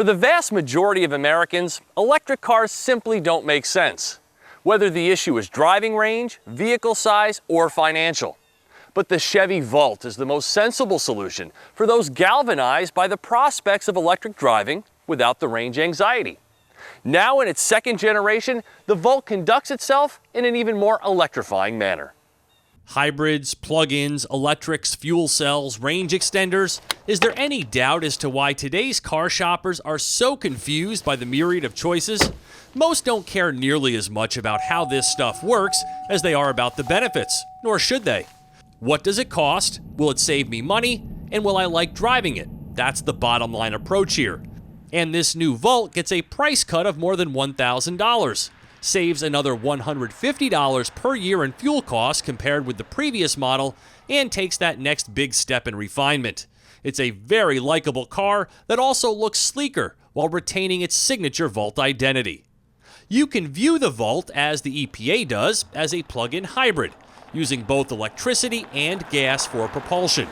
For the vast majority of Americans, electric cars simply don't make sense, whether the issue is driving range, vehicle size, or financial. But the Chevy Volt is the most sensible solution for those galvanized by the prospects of electric driving without the range anxiety. Now in its second generation, the Volt conducts itself in an even more electrifying manner. Hybrids, plug-ins, electrics, fuel cells, range extenders. Is there any doubt as to why today's car shoppers are so confused by the myriad of choices? Most don't care nearly as much about how this stuff works as they are about the benefits, nor should they. What does it cost? Will it save me money? And will I like driving it? That's the bottom line approach here. And this new Volt gets a price cut of more than $1,000. Saves another $150 per year in fuel costs compared with the previous model, and takes that next big step in refinement. It's a very likable car that also looks sleeker while retaining its signature Volt identity. You can view the Volt, as the EPA does, as a plug-in hybrid, using both electricity and gas for propulsion.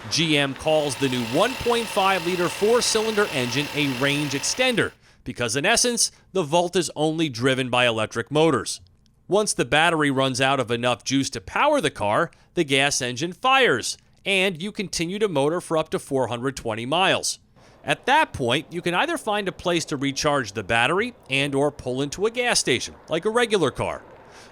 GM calls the new 1.5-liter four-cylinder engine a range extender, because in essence, the Volt is only driven by electric motors. Once the battery runs out of enough juice to power the car, the gas engine fires, and you continue to motor for up to 420 miles. At that point, you can either find a place to recharge the battery and/or pull into a gas station, like a regular car.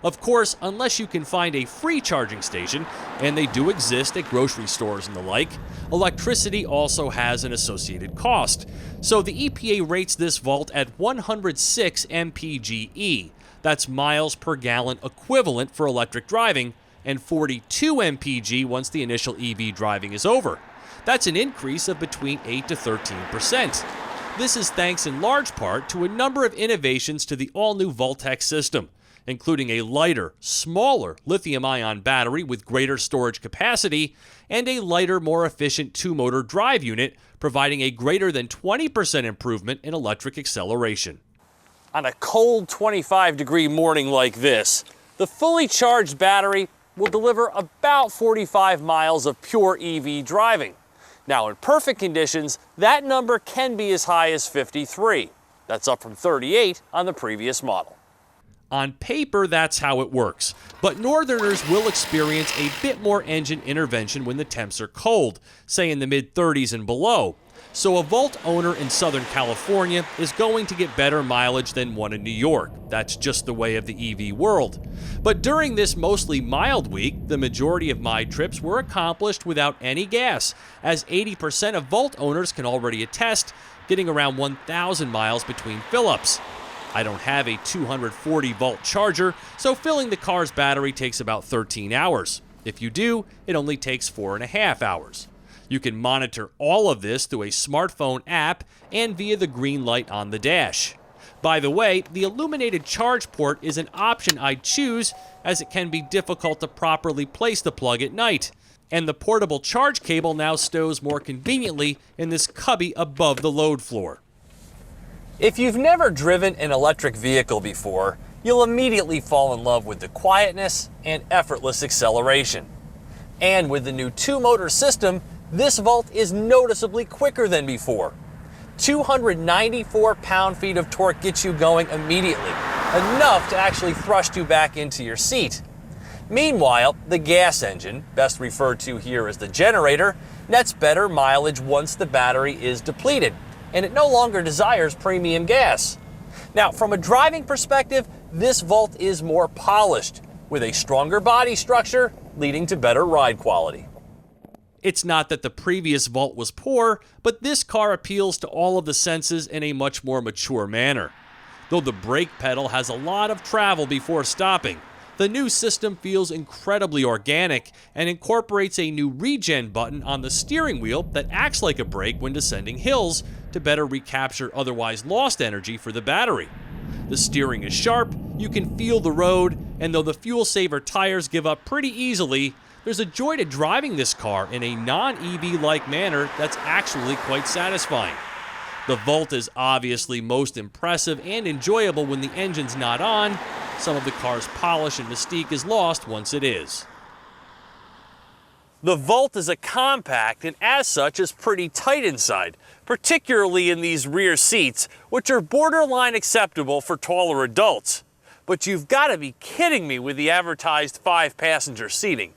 Of course, unless you can find a free charging station, and they do exist at grocery stores and the like, electricity also has an associated cost. So the EPA rates this Volt at 106 mpge, that's miles per gallon equivalent for electric driving, and 42 mpg once the initial EV driving is over. That's an increase of between 8 to 13%. This is thanks in large part to a number of innovations to the all-new Voltec system, including a lighter, smaller lithium-ion battery with greater storage capacity, and a lighter, more efficient two-motor drive unit, providing a greater than 20% improvement in electric acceleration. On a cold 25-degree morning like this, the fully charged battery will deliver about 45 miles of pure EV driving. Now, in perfect conditions, that number can be as high as 53. That's up from 38 on the previous model. On paper, that's how it works, but northerners will experience a bit more engine intervention when the temps are cold, say in the mid-30s and below. So a Volt owner in Southern California is going to get better mileage than one in New York. That's just the way of the EV world. But during this mostly mild week, the majority of my trips were accomplished without any gas, as 80% of Volt owners can already attest, getting around 1,000 miles between fill-ups. I don't have a 240-volt charger, so filling the car's battery takes about 13 hours. If you do, it only takes 4.5 hours. You can monitor all of this through a smartphone app and via the green light on the dash. By the way, the illuminated charge port is an option I'd choose, as it can be difficult to properly place the plug at night. And the portable charge cable now stows more conveniently in this cubby above the load floor. If you've never driven an electric vehicle before, you'll immediately fall in love with the quietness and effortless acceleration. And with the new two-motor system, this Volt is noticeably quicker than before. 294 pound-feet of torque gets you going immediately, enough to actually thrust you back into your seat. Meanwhile, the gas engine, best referred to here as the generator, nets better mileage once the battery is depleted, and it no longer desires premium gas. Now, from a driving perspective, this Volt is more polished, with a stronger body structure, leading to better ride quality. It's not that the previous Volt was poor, but this car appeals to all of the senses in a much more mature manner. Though the brake pedal has a lot of travel before stopping, the new system feels incredibly organic and incorporates a new regen button on the steering wheel that acts like a brake when descending hills to better recapture otherwise lost energy for the battery. The steering is sharp, you can feel the road, and though the fuel-saver tires give up pretty easily, there's a joy to driving this car in a non-EV-like manner that's actually quite satisfying. The Volt is obviously most impressive and enjoyable when the engine's not on. Some of the car's polish and mystique is lost once it is. The Volt is a compact and as such is pretty tight inside, particularly in these rear seats, which are borderline acceptable for taller adults. But you've got to be kidding me with the advertised 5-passenger seating.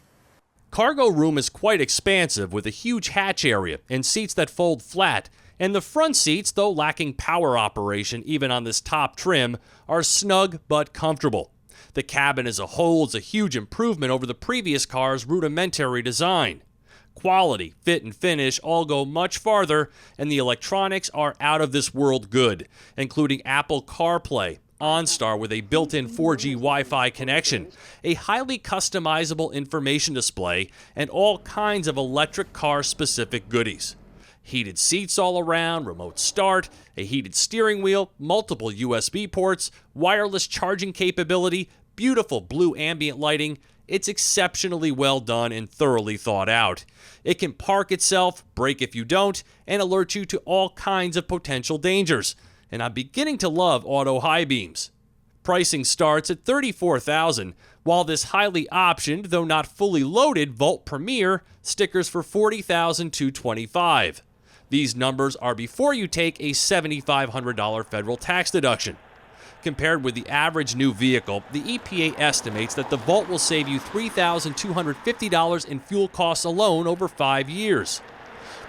Cargo room is quite expansive with a huge hatch area and seats that fold flat, and the front seats, though lacking power operation even on this top trim, are snug but comfortable. The cabin as a whole is a huge improvement over the previous car's rudimentary design. Quality, fit, and finish all go much farther, and the electronics are out of this world good, including Apple CarPlay, OnStar with a built-in 4G Wi-Fi connection, a highly customizable information display, and all kinds of electric car-specific goodies. Heated seats all around, remote start, a heated steering wheel, multiple USB ports, wireless charging capability, beautiful blue ambient lighting. It's exceptionally well done and thoroughly thought out. It can park itself, brake if you don't, and alert you to all kinds of potential dangers. And I'm beginning to love auto high beams. Pricing starts at $34,000, while this highly optioned, though not fully loaded, Volt Premier stickers for $40,225. These numbers are before you take a $7,500 federal tax deduction. Compared with the average new vehicle, the EPA estimates that the Volt will save you $3,250 in fuel costs alone over 5 years.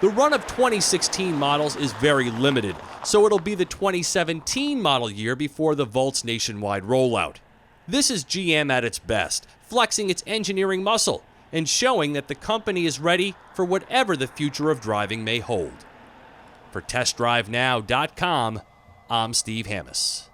The run of 2016 models is very limited, so it'll be the 2017 model year before the Volt's nationwide rollout. This is GM at its best, flexing its engineering muscle and showing that the company is ready for whatever the future of driving may hold. For TestDriveNow.com, I'm Steve Hammis.